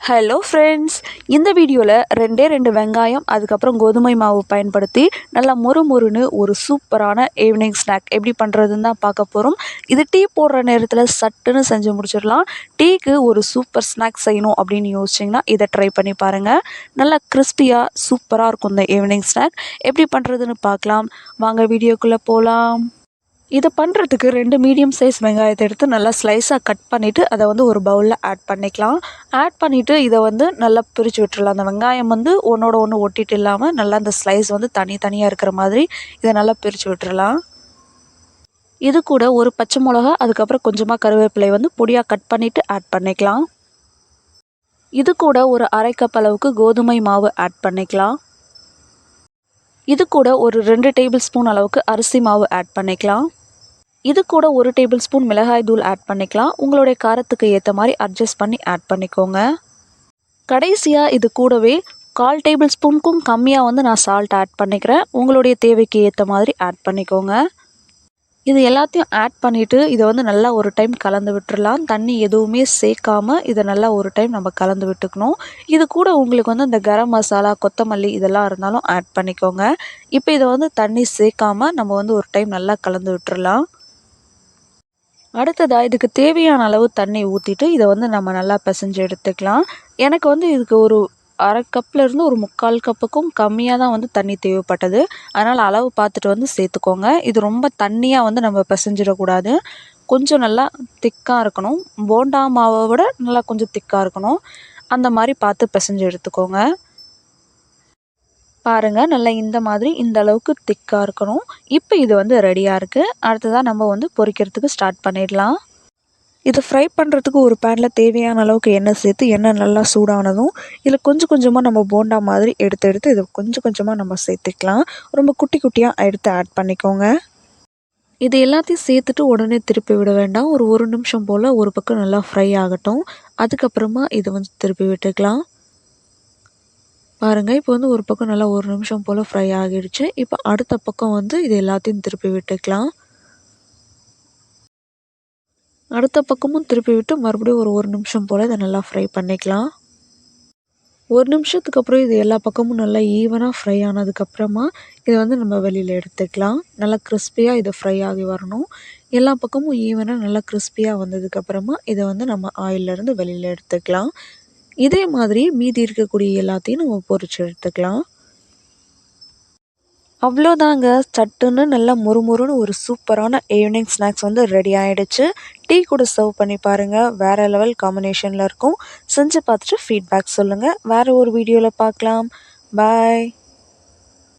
Hello friends, இந்த வீடியோவில் ரெண்டு வெங்காயம் அதுக்கப்புறம் கோதுமை மாவு பயன்படுத்தி நல்லா மொறுன்னு ஒரு சூப்பரான ஈவினிங் ஸ்நாக் எப்படி பண்ணுறதுன்னு தான் பார்க்க போகிறோம். இது டீ போடுற நேரத்தில் சட்டுன்னு செஞ்சு முடிச்சிடலாம். டீக்கு ஒரு சூப்பர் ஸ்நாக் செய்யணும் அப்படின்னு யோசிச்சிங்கன்னா இதை ட்ரை பண்ணி பாருங்கள். நல்லா கிறிஸ்பியாக சூப்பராக இருக்கும் இந்த ஈவினிங் ஸ்நாக். எப்படி பண்ணுறதுன்னு பார்க்கலாம் வாங்க, வீடியோக்குள்ளே போகலாம். இதை பண்ணுறதுக்கு 2 மீடியம் சைஸ் வெங்காயத்தை எடுத்து நல்லா ஸ்லைஸாக கட் பண்ணிவிட்டு அதை ஒரு பவுலில் ஆட் பண்ணிக்கலாம். ஆட் பண்ணிவிட்டு இதை நல்லா பிரித்து விட்டுறலாம். அந்த வெங்காயம் ஒன்றோட ஒன்று ஒட்டிட்டு இல்லாமல் நல்லா அந்த ஸ்லைஸ் தனித்தனியாக இருக்கிற மாதிரி இதை நல்லா பிரித்து விட்டுறலாம். இது கூட ஒரு பச்சை மிளகா அதுக்கப்புறம் கொஞ்சமாக கருவேப்பிலை பொடியாக கட் பண்ணிவிட்டு ஆட் பண்ணிக்கலாம். இது கூட ஒரு 1/2 கப் அளவுக்கு கோதுமை மாவு ஆட் பண்ணிக்கலாம். இது கூட ஒரு 2 டேபிள் ஸ்பூன் அளவுக்கு அரிசி மாவு ஆட் பண்ணிக்கலாம். இது கூட 1 டேபிள் ஸ்பூன் மிளகாய் தூள் ஆட் பண்ணிக்கலாம். உங்களுடைய காரத்துக்கு ஏற்ற மாதிரி அட்ஜஸ்ட் பண்ணி ஆட் பண்ணிக்கோங்க. கடைசியாக இது கூடவே 1/4 டேபிள் ஸ்பூனுக்கும் கம்மியாக நான் சால்ட் ஆட் பண்ணிக்கிறேன். உங்களுடைய தேவைக்கு ஏற்ற மாதிரி ஆட் பண்ணிக்கோங்க. இது எல்லாத்தையும் ஆட் பண்ணிவிட்டு இதை நல்லா ஒரு டைம் கலந்து விட்டுறலாம். தண்ணி எதுவுமே சேர்க்காமல் இதை நல்லா ஒரு டைம் நம்ம கலந்து விட்டுக்கணும். இது கூட உங்களுக்கு இந்த கரம் மசாலா, கொத்தமல்லி இதெல்லாம் இருந்தாலும் ஆட் பண்ணிக்கோங்க. இப்போ இதை தண்ணி சேர்க்காமல் நம்ம ஒரு டைம் நல்லா கலந்து விட்டுறலாம். அடுத்ததாக இதுக்கு தேவையான அளவு தண்ணி ஊற்றிட்டு இதை நம்ம நல்லா பிசைஞ்சு எடுத்துக்கலாம். எனக்கு இதுக்கு ஒரு 1/2 கப்லேருந்து ஒரு 3/4 கப்புக்கும் கம்மியாக தான் தண்ணி தேவைப்பட்டது. அதனால் அளவு பார்த்துட்டு சேர்த்துக்கோங்க. இது ரொம்ப தண்ணியாக நம்ம பிசைஞ்சிடக்கூடாது. கொஞ்சம் நல்லா திக்காக இருக்கணும். போண்டா மாவை விட நல்லா கொஞ்சம் திக்காக இருக்கணும். அந்த மாதிரி பார்த்து பிசைஞ்சு எடுத்துக்கோங்க. பாருங்கள், நல்லா இந்த மாதிரி இந்த அளவுக்கு திக்காக இருக்கணும். இப்போ இது ரெடியாக இருக்குது. அடுத்ததாக நம்ம பொரிக்கிறதுக்கு ஸ்டார்ட் பண்ணிடலாம். இதை ஃப்ரை பண்ணுறதுக்கு ஒரு பேனில் தேவையான அளவுக்கு எண்ணெய் சேர்த்து எண்ணெய் நல்லா சூடானதும் இதில் கொஞ்சம் கொஞ்சமாக நம்ம போண்டா மாதிரி எடுத்து இதை கொஞ்சம் கொஞ்சமாக நம்ம சேர்த்துக்கலாம். ரொம்ப குட்டி குட்டியாக எடுத்து ஆட் பண்ணிக்கோங்க. இது எல்லாத்தையும் சேர்த்துட்டு உடனே திருப்பி விட வேண்டாம். ஒரு நிமிஷம் போல் ஒரு பக்கம் நல்லா ஃப்ரை ஆகட்டும். அதுக்கப்புறமா இதை திருப்பி விட்டுக்கலாம். பாருங்கள், இப்போ ஒரு பக்கம் நல்லா 1 நிமிஷம் போல் ஃப்ரை ஆகிடுச்சு. இப்போ அடுத்த பக்கம் இது எல்லாத்தையும் திருப்பி விட்டுக்கலாம். அடுத்த பக்கமும் திருப்பி விட்டு மறுபடியும் ஒரு நிமிஷம் போல் இதை நல்லா ஃப்ரை பண்ணிக்கலாம். 1 நிமிஷத்துக்கு அப்புறம் இது எல்லா பக்கமும் நல்லா ஈவனாக ஃப்ரை ஆனதுக்கப்புறமா இதை நம்ம வெளியில் எடுத்துக்கலாம். நல்லா கிறிஸ்பியாக இது ஃப்ரை ஆகி வரணும். எல்லா பக்கமும் ஈவனாக நல்லா கிறிஸ்பியாக வந்ததுக்கப்புறமா இதை நம்ம ஆயிலிருந்து வெளியில் எடுத்துக்கலாம். இதே மாதிரி மீதி இருக்கக்கூடிய எல்லாத்தையும் நம்ம பொரிச்சு எடுத்துக்கலாம். அவ்வளோதாங்க, சட்டுன்னு நல்லா மொறுன்னு ஒரு சூப்பரான ஈவினிங் ஸ்நாக்ஸ் ரெடி ஆகிடுச்சு. டீ கூட சர்வ் பண்ணி பாருங்கள். வேறு லெவல் காம்பினேஷனில் இருக்கும். செஞ்சு பார்த்துட்டு ஃபீட்பேக் சொல்லுங்கள். வேறு ஒரு வீடியோவில் பார்க்கலாம். பாய்.